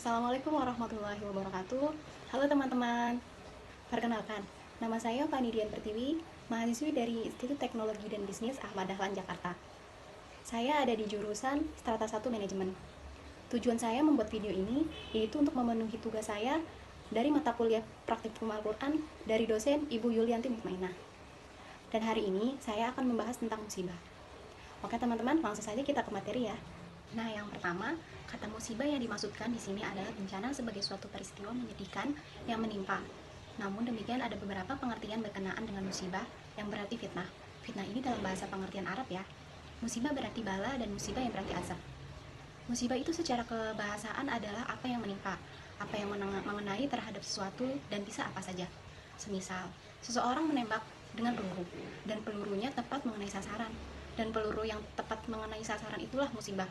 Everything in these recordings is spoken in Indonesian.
Assalamualaikum warahmatullahi wabarakatuh. Halo teman-teman, perkenalkan, nama saya Fani Dian Pertiwi, mahasiswi dari Institut Teknologi dan Bisnis Ahmad Dahlan Jakarta. Saya ada di jurusan Strata 1 Manajemen. Tujuan saya membuat video ini yaitu untuk memenuhi tugas saya dari mata kuliah Praktikum Al-Quran dari dosen Ibu Yulianti Mutmainah. Dan hari ini saya akan membahas tentang musibah. Oke teman-teman, langsung saja kita ke materi ya. Nah, yang pertama, kata musibah yang dimaksudkan di sini adalah bencana sebagai suatu peristiwa menyedihkan yang menimpa. Namun demikian ada beberapa pengertian berkenaan dengan musibah yang berarti fitnah. Fitnah ini dalam bahasa pengertian Arab ya. Musibah berarti bala dan musibah yang berarti azab. Musibah itu secara kebahasaan adalah apa yang menimpa, apa yang mengenai terhadap sesuatu dan bisa apa saja. Semisal, seseorang menembak dengan peluru dan pelurunya tepat mengenai sasaran, dan peluru yang tepat mengenai sasaran itulah musibah.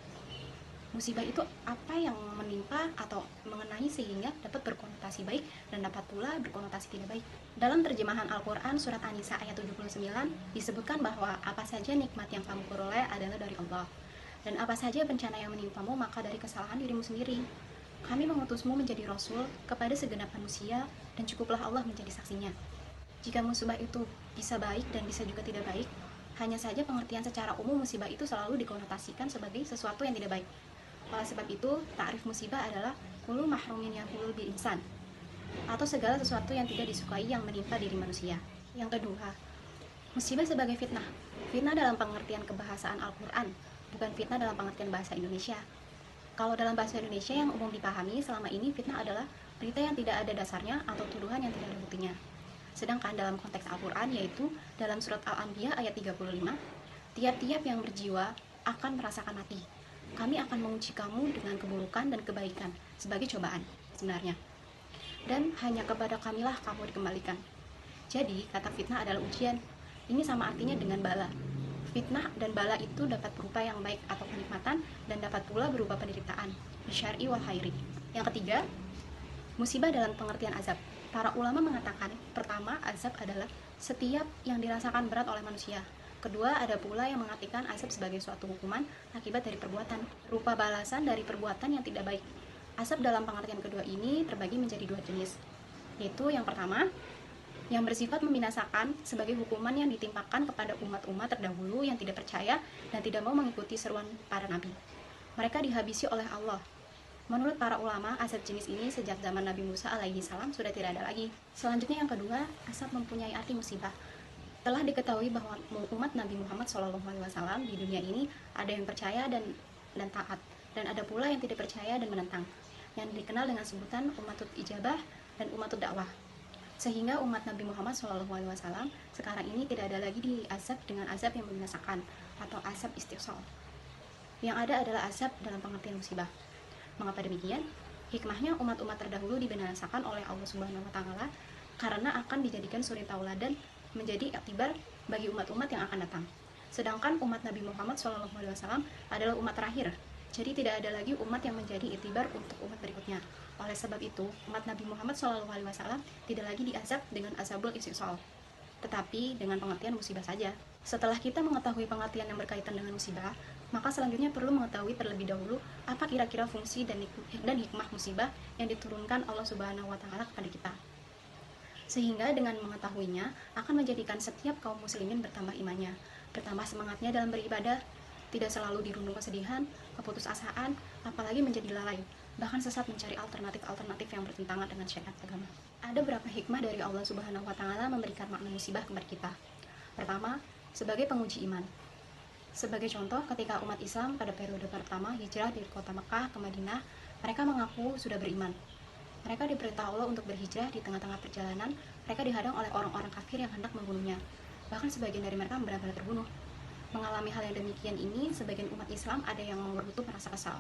Musibah itu apa yang menimpa atau mengenai sehingga dapat berkonotasi baik dan dapat pula berkonotasi tidak baik. Dalam terjemahan Al-Quran surat An-Nisa ayat 79 disebutkan bahwa apa saja nikmat yang kamu peroleh adalah dari Allah, dan apa saja bencana yang menimpamu maka dari kesalahan dirimu sendiri. Kami mengutusmu menjadi Rasul kepada segenap manusia, dan cukuplah Allah menjadi saksinya. Jika musibah itu bisa baik dan bisa juga tidak baik, hanya saja pengertian secara umum musibah itu selalu dikonotasikan sebagai sesuatu yang tidak baik. Oleh sebab itu, ta'rif musibah adalah kullu mahrumin yahulul bil insan, atau segala sesuatu yang tidak disukai yang menimpa diri manusia. Yang kedua, musibah sebagai fitnah. Fitnah dalam pengertian kebahasaan Al-Quran, bukan fitnah dalam pengertian bahasa Indonesia. Kalau dalam bahasa Indonesia yang umum dipahami selama ini, fitnah adalah berita yang tidak ada dasarnya atau tuduhan yang tidak ada buktinya. Sedangkan dalam konteks Al-Quran, yaitu dalam surat Al-Anbiya ayat 35, tiap-tiap yang berjiwa akan merasakan mati. Kami akan menguji kamu dengan keburukan dan kebaikan sebagai cobaan sebenarnya. Dan hanya kepada kamilah kamu dikembalikan. Jadi, kata fitnah adalah ujian. Ini sama artinya dengan bala. Fitnah dan bala itu dapat berupa yang baik atau kenikmatan dan dapat pula berupa penderitaan, syar'i wal khairi. Yang ketiga, musibah dalam pengertian azab. Para ulama mengatakan, pertama, azab adalah setiap yang dirasakan berat oleh manusia. Kedua, ada pula yang mengartikan azab sebagai suatu hukuman akibat dari perbuatan, rupa balasan dari perbuatan yang tidak baik. Azab dalam pengertian kedua ini terbagi menjadi dua jenis, yaitu yang pertama, yang bersifat membinasakan sebagai hukuman yang ditimpakan kepada umat-umat terdahulu yang tidak percaya dan tidak mau mengikuti seruan para nabi. Mereka dihabisi oleh Allah. Menurut para ulama, azab jenis ini sejak zaman Nabi Musa alaihi salam sudah tidak ada lagi. Selanjutnya yang kedua, azab mempunyai arti musibah. Telah diketahui bahwa umat Nabi Muhammad SAW di dunia ini ada yang percaya dan taat, dan ada pula yang tidak percaya dan menentang, yang dikenal dengan sebutan umatut ijabah dan umatut dakwah. Sehingga umat Nabi Muhammad SAW sekarang ini tidak ada lagi diazab dengan azab yang membinasakan atau azab istiqsal. Yang ada adalah azab dalam pengertian musibah. Mengapa demikian? Hikmahnya umat-umat terdahulu dibinasakan oleh Allah Subhanahu wa Ta'ala karena akan dijadikan suri tauladan menjadi iktibar bagi umat-umat yang akan datang. Sedangkan umat Nabi Muhammad SAW adalah umat terakhir, jadi tidak ada lagi umat yang menjadi iktibar untuk umat berikutnya. Oleh sebab itu, umat Nabi Muhammad SAW tidak lagi diazab dengan azabul istiqsal, tetapi dengan pengertian musibah saja. Setelah kita mengetahui pengertian yang berkaitan dengan musibah, maka selanjutnya perlu mengetahui terlebih dahulu apa kira-kira fungsi dan hikmah musibah yang diturunkan Allah Subhanahu wa Ta'ala kepada kita. Sehingga dengan mengetahuinya akan menjadikan setiap kaum muslimin bertambah imannya, bertambah semangatnya dalam beribadah, tidak selalu dirundung kesedihan, keputusasaan, apalagi menjadi lalai, bahkan sesat mencari alternatif-alternatif yang bertentangan dengan syariat agama. Ada beberapa hikmah dari Allah Subhanahu wa Ta'ala memberikan makna musibah kepada kita. Pertama, sebagai penguji iman. Sebagai contoh, ketika umat Islam pada periode pertama hijrah dari kota Mekah ke Madinah, mereka mengaku sudah beriman. Mereka diperintah Allah untuk berhijrah. Di tengah-tengah perjalanan, mereka dihadang oleh orang-orang kafir yang hendak membunuhnya. Bahkan sebagian dari mereka benar-benar terbunuh. Mengalami hal yang demikian ini, sebagian umat Islam ada yang mengerutu merasa kesal.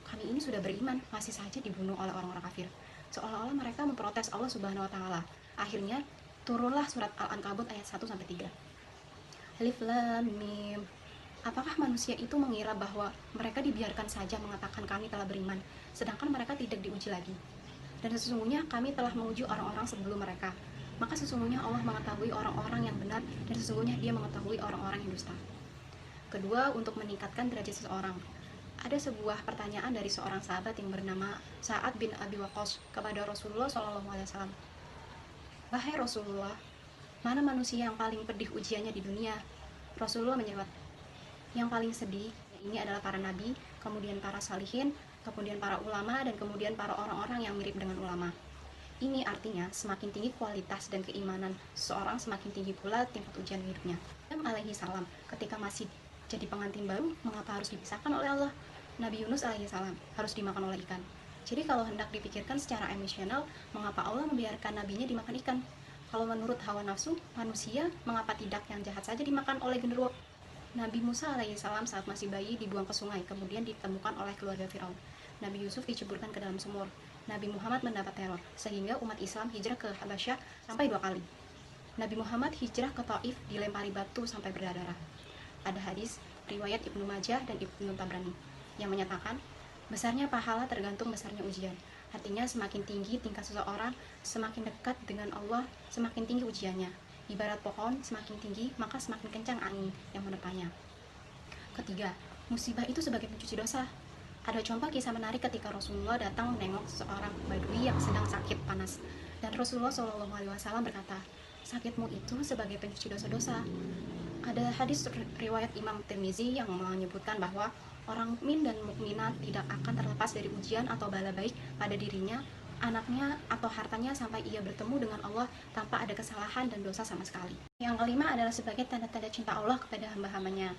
Kami ini sudah beriman, masih saja dibunuh oleh orang-orang kafir. Seolah-olah mereka memprotes Allah Subhanahu wa Ta'ala. Akhirnya, turunlah surat Al-Ankabut ayat 1-3. Alif Lam Mim. Apakah manusia itu mengira bahwa mereka dibiarkan saja mengatakan kami telah beriman, sedangkan mereka tidak diuji lagi? Dan sesungguhnya kami telah menguji orang-orang sebelum mereka. Maka sesungguhnya Allah mengetahui orang-orang yang benar, dan sesungguhnya Dia mengetahui orang-orang yang dusta. Kedua, untuk meningkatkan derajat seseorang. Ada sebuah pertanyaan dari seorang sahabat yang bernama Sa'ad bin Abi Waqqas kepada Rasulullah SAW. Wahai Rasulullah, mana manusia yang paling pedih ujiannya di dunia? Rasulullah menjawab, yang paling sedih ini adalah para nabi, kemudian para salihin, kemudian para ulama, dan kemudian para orang-orang yang mirip dengan ulama. Ini artinya semakin tinggi kualitas dan keimanan seseorang, semakin tinggi pula tingkat ujian hidupnya. Adam alaihi salam ketika masih jadi pengantin baru, mengapa harus dipisahkan oleh Allah? Nabi Yunus alaihi salam harus dimakan oleh ikan. Jadi kalau hendak dipikirkan secara emosional, mengapa Allah membiarkan nabinya dimakan ikan? Kalau menurut hawa nafsu manusia, mengapa tidak yang jahat saja dimakan oleh genderuwo? Nabi Musa alaihissalam saat masih bayi dibuang ke sungai, kemudian ditemukan oleh keluarga Firaun. Nabi Yusuf diceburkan ke dalam sumur. Nabi Muhammad mendapat teror, sehingga umat Islam hijrah ke Habasyah sampai 2 kali. Nabi Muhammad hijrah ke Taif dilempari batu sampai berdarah. Ada hadis riwayat Ibnu Majah dan Ibnu Tabrani yang menyatakan, besarnya pahala tergantung besarnya ujian. Artinya semakin tinggi tingkat seseorang, semakin dekat dengan Allah, semakin tinggi ujiannya. Ibarat pohon semakin tinggi, maka semakin kencang angin yang menerpanya. Ketiga, musibah itu sebagai pencuci dosa. Ada contoh kisah menarik ketika Rasulullah datang menengok seorang badui yang sedang sakit panas. Dan Rasulullah SAW berkata, sakitmu itu sebagai pencuci dosa-dosa. Ada hadis riwayat Imam Tirmizi yang menyebutkan bahwa orang mukmin dan mukminat tidak akan terlepas dari ujian atau bala baik pada dirinya, anaknya, atau hartanya sampai ia bertemu dengan Allah tanpa ada kesalahan dan dosa sama sekali. Yang kelima adalah sebagai tanda-tanda cinta Allah kepada hamba-hambanya.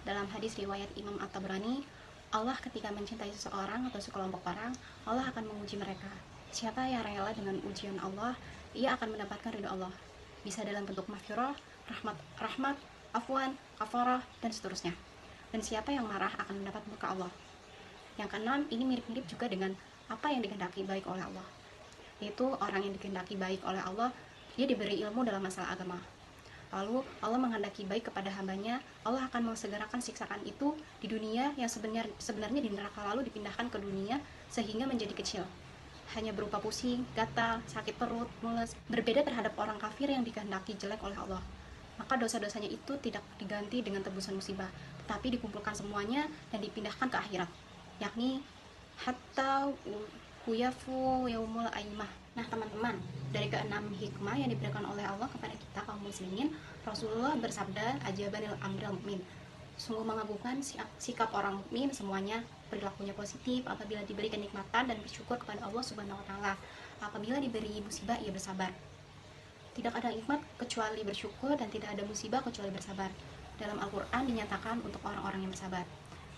Dalam hadis riwayat Imam At-Tabrani, Allah ketika mencintai seseorang atau sekelompok orang, Allah akan menguji mereka. Siapa yang rela dengan ujian Allah, ia akan mendapatkan ridho Allah. Bisa dalam bentuk maghfirah, rahmat, afwan, kafarah, dan seterusnya. Dan siapa yang marah akan mendapat murka Allah. Yang keenam, ini mirip-mirip juga dengan apa yang dikehendaki baik oleh Allah. Yaitu orang yang dikehendaki baik oleh Allah, dia diberi ilmu dalam masalah agama. Lalu Allah menghendaki baik kepada hambanya, Allah akan mensegerakan siksaan itu di dunia yang sebenarnya di neraka, lalu dipindahkan ke dunia sehingga menjadi kecil. Hanya berupa pusing, gatal, sakit perut, mules. Berbeda terhadap orang kafir yang dikehendaki jelek oleh Allah. Maka dosa-dosanya itu tidak diganti dengan tebusan musibah, tetapi dikumpulkan semuanya dan dipindahkan ke akhirat, yakni hatta huyafu yaumul aimah. Nah teman-teman, dari keenam hikmah yang diberikan oleh Allah kepada kita kaum muslimin, Rasulullah bersabda, ajabanil amril mukmin, sungguh mengagumkan sikap orang mukmin semuanya, perilakunya positif apabila diberi kenikmatan dan bersyukur kepada Allah Subhanahu wa taala. Apabila diberi musibah ia bersabar. Tidak ada nikmat kecuali bersyukur dan tidak ada musibah kecuali bersabar. Dalam Al-Quran dinyatakan untuk orang-orang yang bersabar.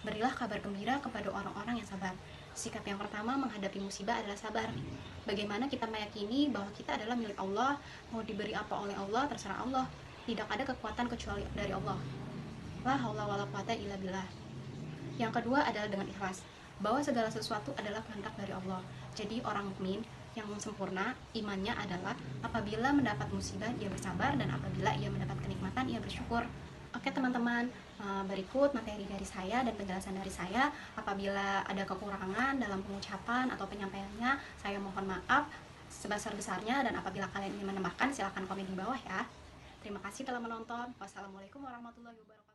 Berilah kabar gembira kepada orang-orang yang sabar. Sikap yang pertama menghadapi musibah adalah sabar. Bagaimana kita meyakini bahwa kita adalah milik Allah, mau diberi apa oleh Allah, terserah Allah. Tidak ada kekuatan kecuali dari Allah. La haula wala quwata illa billah. Yang kedua adalah dengan ikhlas, bahwa segala sesuatu adalah kehendak dari Allah. Jadi orang mukmin yang sempurna imannya adalah apabila mendapat musibah ia bersabar, dan apabila ia mendapat kenikmatan ia bersyukur. Oke teman-teman, berikut materi dari saya dan penjelasan dari saya. Apabila ada kekurangan dalam pengucapan atau penyampaiannya, saya mohon maaf sebesar-besarnya, dan apabila kalian ingin menambahkan silahkan komen di bawah ya. Terima kasih telah menonton. Wassalamualaikum warahmatullahi wabarakatuh.